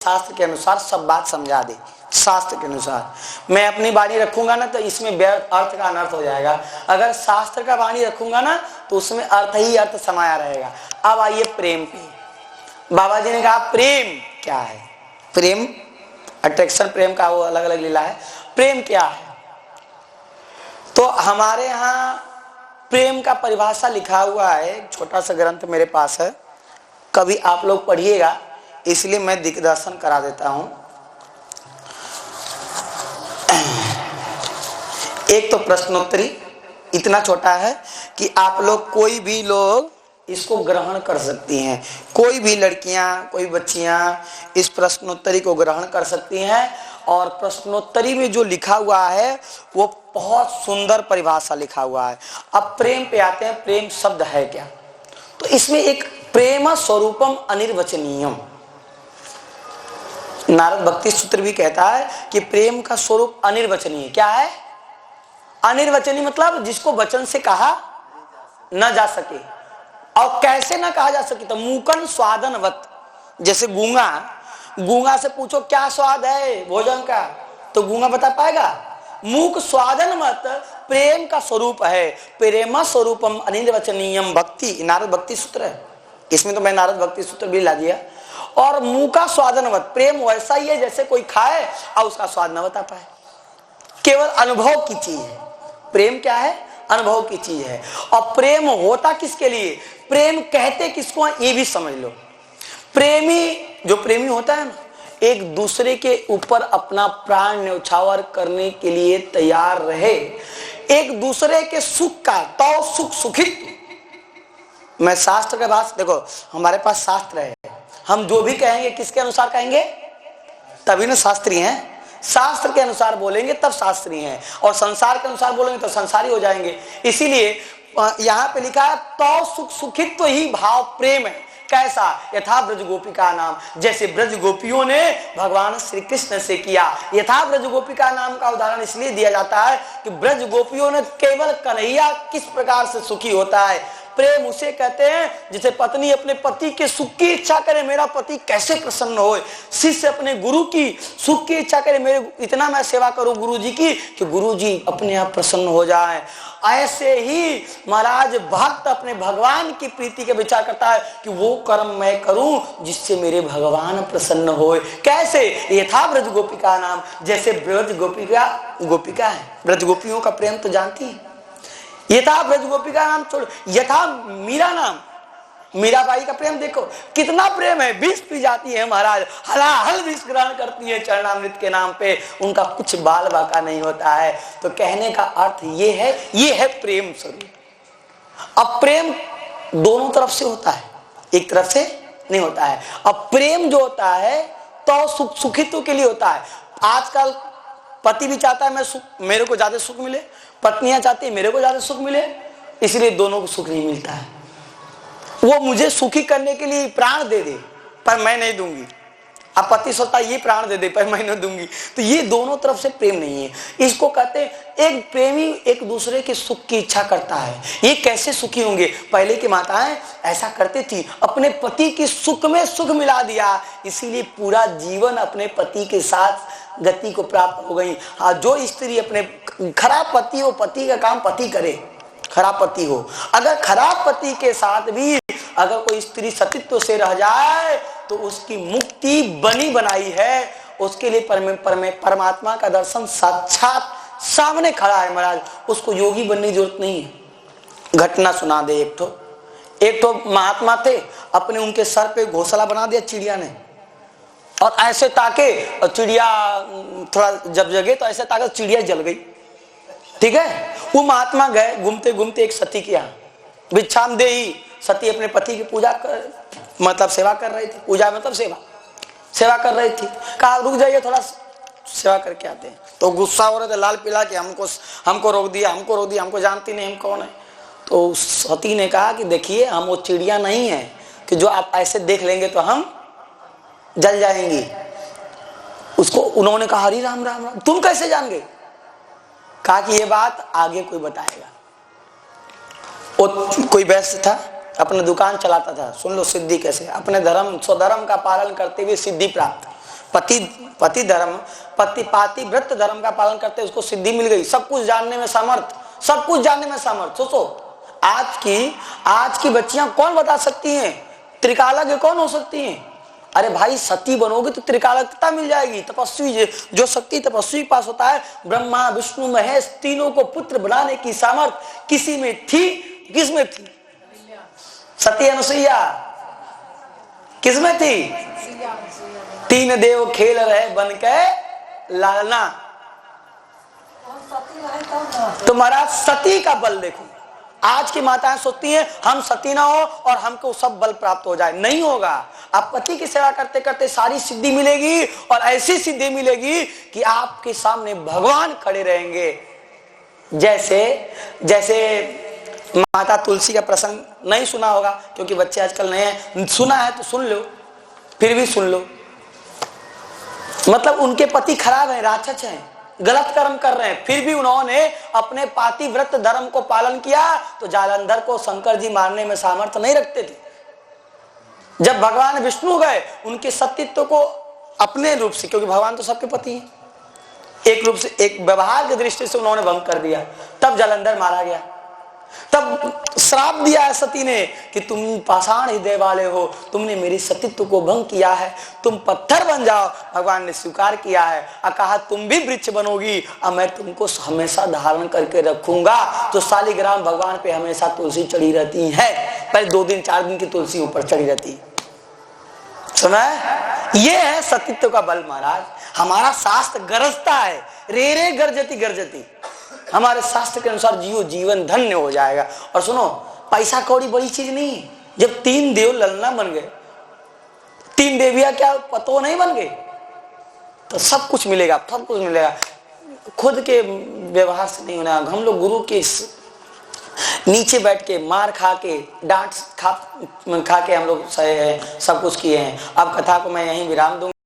शास्त्र के अनुसार सब बात समझा दे। शास्त्र के अनुसार मैं अपनी वाणी रखूंगा ना तो इसमें व्यर्थ अर्थ का अनर्थ हो जाएगा। अगर शास्त्र का वाणी रखूंगा ना तो उसमें अर्थ ही अर्थ समाया रहेगा। अब आइए प्रेम पे। बाबा जी ने कहा प्रेम क्या है? प्रेम अट्रैक्शन, प्रेम का वो अलग अलग लीला है। प्रेम क्या है? तो हमारे यहाँ प्रेम का परिभाषा लिखा हुआ है, एक छोटा सा ग्रंथ मेरे पास है, कभी आप लोग पढ़िएगा, इसलिए मैं दिग्दर्शन करा देता हूं। एक तो प्रश्नोत्तरी इतना छोटा है कि आप लोग कोई भी लोग इसको ग्रहण कर सकती हैं। कोई भी लड़कियां, कोई बच्चियां इस प्रश्नोत्तरी को ग्रहण कर सकती हैं। और प्रश्नोत्तरी में जो लिखा हुआ है वो बहुत सुंदर परिभाषा लिखा हुआ है। अब प्रेम पे आते हैं। प्रेम शब्द है क्या? तो इसमें एक प्रेम स्वरूपम अनिर्वचनीयम, नारद भक्ति सूत्र भी कहता है कि प्रेम का स्वरूप अनिर्वचनीय। क्या है अनिर्वचनीय? मतलब जिसको वचन से कहा न जा सके। और कैसे ना कहा जा सके? तो मूकन स्वादनवत। जैसे गूंगा से पूछो क्या स्वाद है भोजन का, तो गूंगा बता पाएगा? मूक स्वादन मत प्रेम का स्वरूप है। प्रेम स्वरूपम अनिर्वचनीयम भक्ति, नारद भक्ति सूत्र है। इसमें तो मैं नारद भक्ति सूत्र भी ला दिया। और मुंह का स्वादनवत, प्रेम वैसा ही है जैसे कोई खाए और उसका स्वाद न बता पाए। केवल अनुभव की चीज है। प्रेम क्या है? अनुभव की चीज है। और प्रेम होता किसके लिए, प्रेम कहते किसको, ये भी समझ लो। जो प्रेमी होता है ना, एक दूसरे के ऊपर अपना प्राण न्यौछावर करने के लिए तैयार रहे। एक दूसरे के सुख का तो सुख सुखित। मैं शास्त्र के पास देखो, हमारे पास शास्त्र है, हम जो भी कहेंगे किसके अनुसार कहेंगे? तभी ना शास्त्री हैं। शास्त्र के अनुसार बोलेंगे तब शास्त्री हैं, और संसार के अनुसार बोलेंगे तो संसारी हो जाएंगे। इसीलिए यहाँ पे लिखा है तो सुख सुखित्व ही भाव प्रेम है। कैसा? यथा ब्रज गोपिका नाम, जैसे ब्रज गोपियों ने भगवान श्री कृष्ण से किया। यथा ब्रज गोपिका नाम का उदाहरण इसलिए दिया जाता है कि ब्रज गोपियों ने केवल कन्हैया किस प्रकार से सुखी होता है। प्रेम उसे कहते हैं जिसे पत्नी अपने पति के सुख की इच्छा करे, मेरा पति कैसे प्रसन्न होए। शिष्य अपने गुरु की सुख की इच्छा करे, मेरे इतना मैं सेवा करूं गुरु जी की कि गुरु जी अपने आप प्रसन्न हो जाए। ऐसे ही महाराज भक्त अपने भगवान की प्रीति के विचार करता है कि वो कर्म मैं करूं जिससे मेरे भगवान प्रसन्न होए। कैसे? यथा ब्रज गोपिका नाम, जैसे ब्रज गोपिका है, ब्रज गोपियों का प्रेम तो जानती है। यथा ब्रज गोपिका नाम छोड़ो, यथा मीरा नाम, मीराबाई का प्रेम देखो कितना प्रेम है। विष पी जाती है महाराज, हलाहल विष ग्रहण करती है चरणामृत के नाम पे, उनका कुछ बाल बाका नहीं होता है। तो कहने का अर्थ ये है प्रेम स्वरूप। अब प्रेम दोनों तरफ से होता है, एक तरफ से नहीं होता है। अब प्रेम जो होता है तो सुख सुखित्व के लिए होता है। आजकल पति भी चाहता है मेरे को ज्यादा सुख मिले, पत्नियां चाहती है मेरे को ज्यादा सुख मिले, इसलिए दोनों को सुख नहीं मिलता है। वो मुझे सुखी करने के लिए प्राण दे दे पर मैं नहीं दूंगी, अब पति सोचता ये प्राण दे दे पर मैं नहीं दूंगी। तो ये दोनों तरफ से प्रेम नहीं है। इसको कहते हैं एक प्रेमी एक दूसरे के सुख की इच्छा करता है। ये कैसे सुखी होंगे? पहले की माताएं ऐसा करती थी, अपने पति की सुख में सुख मिला दिया, इसीलिए पूरा जीवन अपने पति के साथ गति को प्राप्त हो गई। हाँ, जो स्त्री अपने खराब पति हो, पति का काम पति करे, खराब पति हो, अगर खराब पति के साथ भी अगर कोई स्त्री सतीत्व से रह जाए तो उसकी मुक्ति बनी बनाई है। उसके लिए परमात्मा का दर्शन साक्षात सामने खड़ा है महाराज, उसको योगी बनने की जरूरत नहीं है। घटना सुना दे। एक तो महात्मा थे, अपने उनके सर पे घोंसला बना दिया चिड़िया ने, और ऐसे ताके और चिड़िया थोड़ा जब जगे तो ऐसे ताके चिड़िया जल गई। ठीक है, वो महात्मा गए घूमते घूमते एक सती के यहाँ, भिक्षाम देही। सती अपने पति की पूजा मतलब सेवा कर रही थी। पूजा मतलब सेवा कर रही थी। कहा रुक जाइए थोड़ा सेवा करके आते हैं। तो गुस्सा हो रहे थे, लाल पिला के हमको रोक दिया, हमको जानती नहीं हम कौन है। तो सती ने कहा कि देखिए हम वो चिड़िया नहीं है कि जो आप ऐसे देख लेंगे तो हम जल जाएंगी। उसको उन्होंने कहा हरी राम राम राम, तुम कैसे जान गए? कहा कि ये बात आगे कोई बताएगा। वो कोई वैश्य था, अपना दुकान चलाता था। सुन लो सिद्धि कैसे, अपने धर्म स्वधर्म का पालन करते हुए सिद्धि प्राप्त। पति धर्म, पति व्रत धर्म का पालन करते उसको सिद्धि मिल गई, सब कुछ जानने में सामर्थ, सब कुछ जानने में सामर्थ। सोचो आज की बच्चियां कौन बता सकती हैं त्रिकालज्ञ कौन हो सकती हैं? अरे भाई सती बनोगे तो त्रिकालज्ञता मिल जाएगी। तपस्वी, जो शक्ति तपस्वी के पास होता है, ब्रह्मा विष्णु महेश तीनों को पुत्र बनाने की सामर्थ किसी में थी, किसमें थी? सती अनुसुईया किसमें थी? तीन देव खेल रहे बन के लालना। तो महाराज सती का बल देखो। आज की माताएं सोचती हैं हम सती ना हो और हमको सब बल प्राप्त हो जाए, नहीं होगा। आप पति की सेवा करते करते सारी सिद्धि मिलेगी और ऐसी सिद्धि मिलेगी कि आपके सामने भगवान खड़े रहेंगे। जैसे माता तुलसी का प्रसंग नहीं सुना होगा क्योंकि बच्चे आजकल नए हैं, सुना है तो सुन लो, फिर भी सुन लो। मतलब उनके पति खराब है, राक्षस हैं, गलत कर्म कर रहे हैं, फिर भी उन्होंने अपने पातिव्रत धर्म को पालन किया तो जालंधर को शंकर जी मारने में सामर्थ्य नहीं रखते थे। जब भगवान विष्णु गए उनके सतीत्व को अपने रूप से, क्योंकि भगवान तो सबके पति हैं, एक रूप से, एक व्यवहार की दृष्टि से उन्होंने भंग कर दिया, तब जालंधर मारा गया। तब श्राप दिया है सती ने कि तुम पाषाण हृदय वाले हो, तुमने मेरी सतीत्व को भंग किया है, तुम पत्थर बन जाओ। भगवान ने स्वीकार किया है और कहा तुम भी वृक्ष बनोगी और मैं तुमको हमेशा धारण करके रखूंगा। तो शालिग्राम भगवान पे हमेशा तुलसी चढ़ी रहती है, पहले 2 दिन 4 दिन की तुलसी ऊपर चढ़ी रहती है। सुना है? ये है सतीत्व का बल महाराज। हमारा शास्त्र गरजता है, रे रे गर्जती गर्जती। हमारे शास्त्र के अनुसार जियो, जीवन धन्य हो जाएगा। और सुनो, पैसा कौड़ी बड़ी चीज नहीं है। जब 3 देव ललना बन गए, 3 देवियां क्या पतो नहीं बन गए, तो सब कुछ मिलेगा, सब कुछ मिलेगा। खुद के व्यवहार से नहीं होना। हम लोग गुरु के नीचे बैठ के मार खा के, डांट खा के हम लोग सब कुछ किए हैं। अब कथा को मैं यहीं विराम दूंगा।